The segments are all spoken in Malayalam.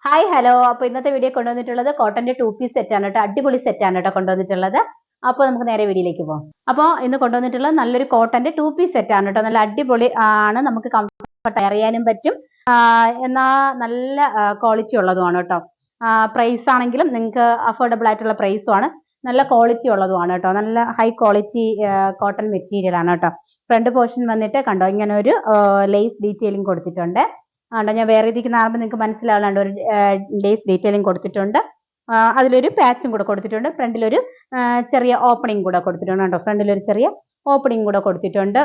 Hi hello. അപ്പോൾ ഇന്നത്തെ വീഡിയോ കൊണ്ടുവന്നിട്ടുള്ളത് കോട്ടന്റെ 2 പീസ് സെറ്റാണ് കേട്ടോ. അടിപൊളി സെറ്റാണ് കേട്ടോ കൊണ്ടുവന്നിട്ടുള്ളത്. അപ്പോൾ നമുക്ക് നേരെ വീഡിയോയിലേക്ക് പോകാം. അപ്പോൾ ഇന്ന് കൊണ്ടുവന്നിട്ടുള്ളത് നല്ലൊരു കോട്ടന്റെ 2 പീസ് സെറ്റാണ് കേട്ടോ. നല്ല അടിപൊളി ആണ്, നമുക്ക് കംഫർട്ട് അറിയാനും പറ്റും. എന്നാ നല്ല ക്വാളിറ്റി ഉള്ളതുമാണ് കേട്ടോ. പ്രൈസ് ആണെങ്കിലും നിങ്ങൾക്ക് അഫോർഡബിൾ ആയിട്ടുള്ള പ്രൈസുമാണ്. നല്ല ക്വാളിറ്റി ഉള്ളതുമാണ് കേട്ടോ. നല്ല ഹൈ ക്വാളിറ്റി കോട്ടൺ മെറ്റീരിയൽ ആണ് കേട്ടോ. ഫ്രണ്ട് പോർഷൻ വന്നിട്ട് കണ്ടോ, ഇങ്ങനെ ഒരു ലേസ് ഡീറ്റെയിലിംഗ് കൊടുത്തിട്ടുണ്ട്. ആണ്ടോ, ഞാൻ വേറെ രീതിക്ക് നാളുമ്പോൾ നിങ്ങൾക്ക് മനസ്സിലാവുന്നുണ്ട്. ഒരു ലേസ് ഡീറ്റെയിലിംഗ് കൊടുത്തിട്ടുണ്ട്. അതിലൊരു പാച്ചും കൂടെ കൊടുത്തിട്ടുണ്ട്. ഫ്രണ്ടിലൊരു ചെറിയ ഓപ്പണിംഗ് കൂടെ കൊടുത്തിട്ടുണ്ട് കേട്ടോ. ഫ്രണ്ടിലൊരു ചെറിയ ഓപ്പണിംഗ് കൂടെ കൊടുത്തിട്ടുണ്ട്.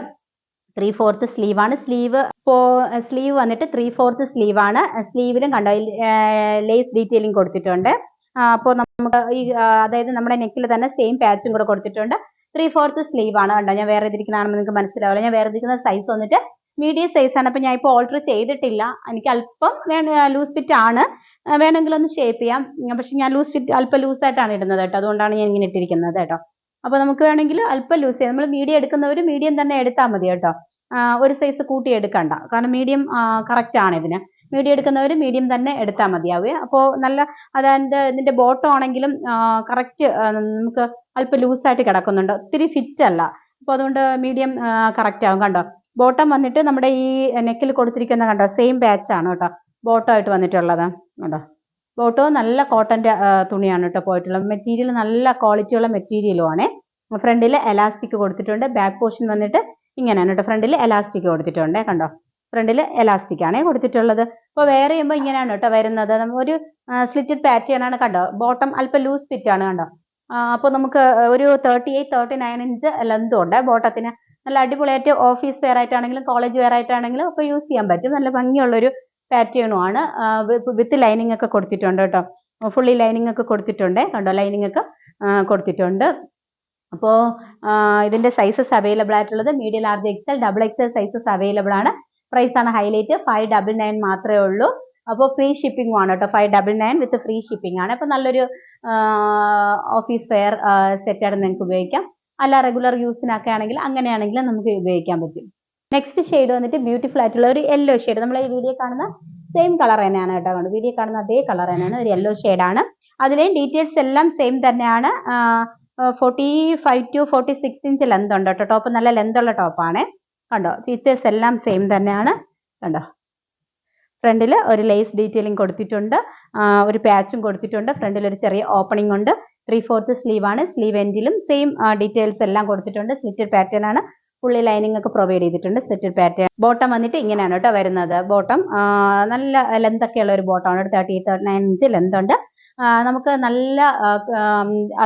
3/4 സ്ലീവ് ആണ്. സ്ലീവ് വന്നിട്ട് 3/4 സ്ലീവ് ആണ്. സ്ലീവിലും കണ്ടോ ലേസ് ഡീറ്റെയിലിംഗ് കൊടുത്തിട്ടുണ്ട്. അപ്പോൾ നമുക്ക് അതായത് നമ്മുടെ നെക്കിൽ തന്നെ സെയിം പാച്ചും കൂടെ കൊടുത്തിട്ടുണ്ട്. 3/4 സ്ലീവ് ആണ് കണ്ടോ. ഞാൻ വേറെ ഇതിരിക്കുന്നതാണെന്ന് നിങ്ങൾക്ക് മനസ്സിലാവില്ല. ഞാൻ വേറെ ഇരിക്കുന്ന സൈസ് വന്നിട്ട് മീഡിയം സൈസ് ആണ്. അപ്പോൾ ഞാൻ ഇപ്പോൾ ഓൾട്ടർ ചെയ്തിട്ടില്ല. എനിക്ക് അല്പം ലൂസ് ഫിറ്റ് ആണ്. വേണമെങ്കിൽ ഒന്ന് ഷേപ്പ് ചെയ്യാം. പക്ഷെ ഞാൻ അല്പം ലൂസായിട്ടാണ് ഇടുന്നത് കേട്ടോ. അതുകൊണ്ടാണ് ഞാൻ ഇങ്ങനെ ഇട്ടിരിക്കുന്നത് കേട്ടോ. അപ്പോൾ നമുക്ക് വേണമെങ്കിൽ അല്പം ലൂസ് ചെയ്യാം. നമ്മൾ മീഡിയം എടുക്കുന്നവർ മീഡിയം തന്നെ എടുത്താൽ മതി കേട്ടോ. ഒരു സൈസ് കൂട്ടി എടുക്കണ്ട, കാരണം മീഡിയം കറക്റ്റ് ആണ് ഇതിന്. മീഡിയം എടുക്കുന്നവർ മീഡിയം തന്നെ എടുത്താൽ മതിയാവേ. അപ്പോൾ നല്ല അതായത് ഇതിന്റെ ബോട്ടം ആണെങ്കിലും കറക്റ്റ് നമുക്ക് അല്പം ലൂസായിട്ട് കിടക്കുന്നുണ്ട്, ഒത്തിരി ഫിറ്റ് അല്ല. അപ്പോൾ അതുകൊണ്ട് മീഡിയം കറക്റ്റ് ആവും. കണ്ടോ, ബോട്ടം വന്നിട്ട് നമ്മുടെ ഈ നെക്കിൽ കൊടുത്തിരിക്കുന്ന കണ്ടോ സെയിം ബാച്ച് ആണ് കേട്ടോ ബോട്ടം ആയിട്ട് വന്നിട്ടുള്ളത്. കണ്ടോ, ബോട്ടവും നല്ല കോട്ടന്റെ തുണിയാണ് കേട്ടോ പോയിട്ടുള്ളത്. മെറ്റീരിയൽ നല്ല ക്വാളിറ്റിയുള്ള മെറ്റീരിയലും ആണ്. ഫ്രണ്ടിൽ എലാസ്റ്റിക് കൊടുത്തിട്ടുണ്ട്. ബാക്ക് പോർഷൻ വന്നിട്ട് ഇങ്ങനെയാണ് കേട്ടോ. ഫ്രണ്ടിൽ എലാസ്റ്റിക് കൊടുത്തിട്ടുണ്ട്. കണ്ടോ, ഫ്രണ്ടിൽ എലാസ്റ്റിക് ആണ് കൊടുത്തിട്ടുള്ളത്. അപ്പോൾ വേറെ ചെയ്യുമ്പോൾ ഇങ്ങനെയാണ് കേട്ടോ വരുന്നത്. ഒരു സ്ലിറ്റഡ് പാറ്റേൺ ആണ്. കണ്ടോ, ബോട്ടം അല്പം ലൂസ് ഫിറ്റ് ആണ്. കണ്ടോ, അപ്പോൾ നമുക്ക് ഒരു 38-39 ഇഞ്ച് ലെന്തും ഉണ്ട് ബോട്ടത്തിന്. നല്ല അടിപൊളിയായിട്ട് ഓഫീസ് വെയർ ആയിട്ടാണെങ്കിലും കോളേജ് വെയർ ആയിട്ടാണെങ്കിലും ഒക്കെ യൂസ് ചെയ്യാൻ പറ്റും. നല്ല ഭംഗിയുള്ളൊരു പാറ്റേണും ആണ്. വിത്ത് ലൈനിങ് ഒക്കെ കൊടുത്തിട്ടുണ്ട് കേട്ടോ. ഫുള്ളി ലൈനിങ് ഒക്കെ കൊടുത്തിട്ടുണ്ട്. കണ്ടോ, ലൈനിങ് ഒക്കെ കൊടുത്തിട്ടുണ്ട്. അപ്പോൾ ഇതിന്റെ സൈസസ് അവൈലബിൾ ആയിട്ടുള്ളത് medium, large, XL, double XL sizes available ആണ്. പ്രൈസ് ആണ് ഹൈലൈറ്റ്. 599 മാത്രമേ ഉള്ളൂ. അപ്പോൾ ഫ്രീ ഷിപ്പിംഗും ആണ് കേട്ടോ. 599 വിത്ത് ഫ്രീ ഷിപ്പിംഗ് ആണ്. അപ്പോൾ നല്ലൊരു ഓഫീസ് വെയർ സെറ്റായിട്ട് നിങ്ങൾക്ക് ഉപയോഗിക്കാം. അല്ല റെഗുലർ യൂസിനൊക്കെ ആണെങ്കിൽ അങ്ങനെയാണെങ്കിൽ നമുക്ക് ഉപയോഗിക്കാൻ പറ്റും. നെക്സ്റ്റ് ഷെയ്ഡ് വന്നിട്ട് ബ്യൂട്ടിഫുൾ ആയിട്ടുള്ള ഒരു യെല്ലോ ഷെയ്ഡ്. നമ്മൾ ഈ വീഡിയോ കാണുന്ന സെയിം കളർ തന്നെയാണ് കേട്ടോ. വീഡിയോ കാണുന്ന അതേ കളർ തന്നെയാണ്. ഒരു യെല്ലോ ഷെയ്ഡാണ്. അതിലെയും ഡീറ്റെയിൽസ് എല്ലാം സെയിം തന്നെയാണ്. 45-46 ഇഞ്ച് ലെന്ത് ഉണ്ട് കേട്ടോ. ടോപ്പ് നല്ല ലെന്ത് ഉള്ള ടോപ്പാണ്. കണ്ടോ, ഫീച്ചേഴ്സ് എല്ലാം സെയിം തന്നെയാണ്. കണ്ടോ, ഫ്രണ്ടിൽ ഒരു ലേസ് ഡീറ്റെയിലിംഗ് കൊടുത്തിട്ടുണ്ട്. ഒരു പാച്ചും കൊടുത്തിട്ടുണ്ട്. ഫ്രണ്ടിൽ ഒരു ചെറിയ ഓപ്പണിംഗ് ഉണ്ട്. 3/4 സ്ലീവ് ആണ്. സ്ലീവ് എൻഡിലും സെയിം ഡീറ്റെയിൽസ് എല്ലാം കൊടുത്തിട്ടുണ്ട്. സ്ലിറ്റഡ് പാറ്റേൺ ആണ്. ഫുള്ളി ലൈനിങ് ഒക്കെ പ്രൊവൈഡ് ചെയ്തിട്ടുണ്ട്. Slitted pattern. ബോട്ടം വന്നിട്ട് ഇങ്ങനെയാണ് കേട്ടോ വരുന്നത്. ബോട്ടം നല്ല ലെന്ത് ഒക്കെ ഉള്ള ഒരു ബോട്ടമാണ്. 39 ഇഞ്ച് ലെന്ത് ഉണ്ട്. നമുക്ക് നല്ല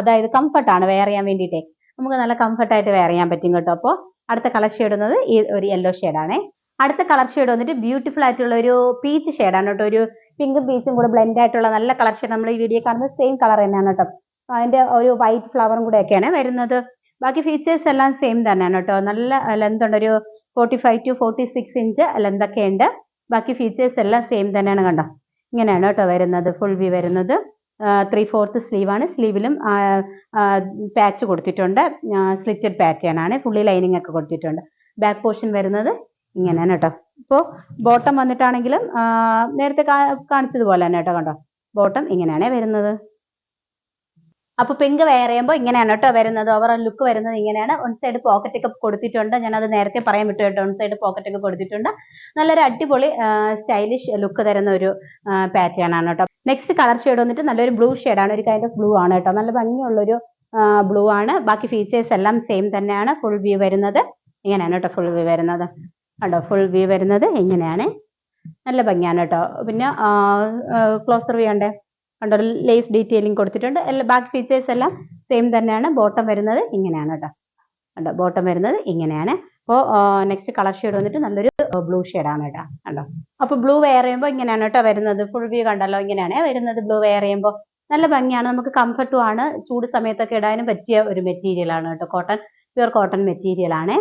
അതായത് കംഫർട്ടാണ് വെയർ ചെയ്യാൻ വേണ്ടിയിട്ടേ. നമുക്ക് നല്ല കംഫർട്ടായിട്ട് വെയർ ചെയ്യാൻ പറ്റും കേട്ടോ. അപ്പോൾ അടുത്ത കളർ ഷെയ്ഡ് വന്നത് ഈ ഒരു യെല്ലോ ഷെയ്ഡാണേ. അടുത്ത കളർ ഷെയ്ഡ് വന്നിട്ട് ബ്യൂട്ടിഫുൾ ആയിട്ടുള്ള ഒരു പീച്ച് ഷെയ്ഡാണ് കേട്ടോ. ഒരു പിങ്കും പീച്ചും കൂടെ ബ്ലെൻഡ് ആയിട്ടുള്ള നല്ല കളർ ഷെയ്ഡ്. നമ്മൾ ഈ വീഡിയോ കാണുന്നത് സെയിം കളർ തന്നെയാണ് കേട്ടോ. അതിന്റെ ഒരു വൈറ്റ് ഫ്ലവറും കൂടെ ഒക്കെയാണ് വരുന്നത്. ബാക്കി ഫീച്ചേഴ്സ് എല്ലാം സെയിം തന്നെയാണ് കേട്ടോ. നല്ല ലെന്ത് ഉണ്ട്. ഒരു 45-46 ഇഞ്ച് ലെന്ത് ഒക്കെ ഉണ്ട്. ബാക്കി ഫീച്ചേഴ്സ് എല്ലാം സെയിം തന്നെയാണ്. കണ്ടോ, ഇങ്ങനെയാണ് കേട്ടോ വരുന്നത്. ഫുൾ വ്യൂ വരുന്നത്. 3/4 സ്ലീവ് ആണ്. സ്ലീവിലും പാച്ച് കൊടുത്തിട്ടുണ്ട്. സ്ലിറ്റഡ് പാറ്റേൺ ആണ്. ഫുള്ളി ലൈനിങ് ഒക്കെ കൊടുത്തിട്ടുണ്ട്. ബാക്ക് പോർഷൻ വരുന്നത് ഇങ്ങനെയാണ് കേട്ടോ. ഇപ്പോൾ ബോട്ടം വന്നിട്ടാണെങ്കിലും നേരത്തെ കാണിച്ചതുപോലെ തന്നെ കേട്ടോ. കണ്ടോ, ബോട്ടം ഇങ്ങനെയാണ് വരുന്നത്. അപ്പോൾ പിങ്ക് വെയർ ചെയ്യുമ്പോൾ ഇങ്ങനെയാണ് കേട്ടോ വരുന്നത്. ഓവറോൾ ലുക്ക് വരുന്നത് ഇങ്ങനെയാണ്. വൺ സൈഡ് പോക്കറ്റ് ഒക്കെ കൊടുത്തിട്ടുണ്ട്. ഞാനത് നേരത്തെ പറയാൻ വിട്ടു കേട്ടോ. വൺ സൈഡ് പോക്കറ്റ് ഒക്കെ കൊടുത്തിട്ടുണ്ട്. നല്ലൊരു അടിപൊളി സ്റ്റൈലിഷ് ലുക്ക് തരുന്ന ഒരു പാറ്റേൺ ആണ് കേട്ടോ. നെക്സ്റ്റ് കളർ ഷെയ്ഡ് വന്നിട്ട് നല്ലൊരു ബ്ലൂ ഷെയ്ഡാണ്. ഒരു കൈൻഡ് ഓഫ് ബ്ലൂ ആണ് കേട്ടോ. നല്ല ഭംഗിയുള്ളൊരു ബ്ലൂ ആണ്. ബാക്കി ഫീച്ചേഴ്സ് എല്ലാം സെയിം തന്നെയാണ്. ഫുൾ വ്യൂ വരുന്നത് ഇങ്ങനെയാണ് കേട്ടോ. ഫുൾ വ്യൂ വരുന്നത് കണ്ടോ. ഫുൾ വ്യൂ വരുന്നത് ഇങ്ങനെയാണ്. നല്ല ഭംഗിയാണ് കേട്ടോ. പിന്നെ ക്ലോസർ വ്യൂ ഉണ്ട് കണ്ടോ. ലേസ് ഡീറ്റെയിലിംഗ് കൊടുത്തിട്ടുണ്ട്. ബാക്കി ഫീച്ചേഴ്സ് എല്ലാം സെയിം തന്നെയാണ്. ബോട്ടം വരുന്നത് ഇങ്ങനെയാണ് കേട്ടോ. കണ്ടോ, ബോട്ടം വരുന്നത് ഇങ്ങനെയാണ്. അപ്പോൾ നെക്സ്റ്റ് കളർ ഷെയ്ഡ് വന്നിട്ട് നല്ലൊരു ബ്ലൂ ഷെയ്ഡാണ് കേട്ടോ. കണ്ടോ, അപ്പോൾ ബ്ലൂ വെയർ ചെയ്യുമ്പോൾ ഇങ്ങനെയാണ് കേട്ടോ വരുന്നത്. ഫുൾ വ്യൂ കണ്ടല്ലോ, ഇങ്ങനെയാണ് വരുന്നത്. ബ്ലൂ വെയർ ചെയ്യുമ്പോൾ നല്ല ഭംഗിയാണ്. നമുക്ക് കംഫർട്ടും ആണ്. ചൂട് സമയത്തൊക്കെ ഇടാനും പറ്റിയ ഒരു മെറ്റീരിയൽ ആണ് കേട്ടോ. പ്യുർ കോട്ടൺ മെറ്റീരിയൽ ആണ്.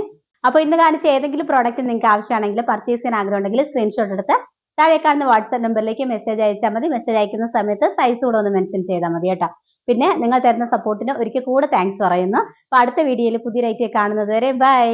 അപ്പോൾ ഇന്ന് കാണിച്ച ഏതെങ്കിലും പ്രോഡക്റ്റ് നിങ്ങൾക്ക് ആവശ്യമാണെങ്കിൽ പർച്ചേസ് ചെയ്യാൻ ആഗ്രഹം ഉണ്ടെങ്കിൽ സ്ക്രീൻഷോട്ട് എടുത്ത് താഴെ കാണുന്ന വാട്സ്ആപ്പ് നമ്പറിലേക്ക് മെസ്സേജ് അയച്ചാൽ മതി. മെസ്സേജ് അയക്കുന്ന സമയത്ത് സൈസ് കൂടെ ഒന്ന് മെൻഷൻ ചെയ്താൽ മതി കേട്ടോ. പിന്നെ നിങ്ങൾ തരുന്ന സപ്പോർട്ടിന് ഒരിക്കൽ കൂടെ താങ്ക്സ് പറയുന്നു. അപ്പോൾ അടുത്ത വീഡിയോയിൽ പുതിയ ഐറ്റം കാണുന്നത് വരെ ബൈ.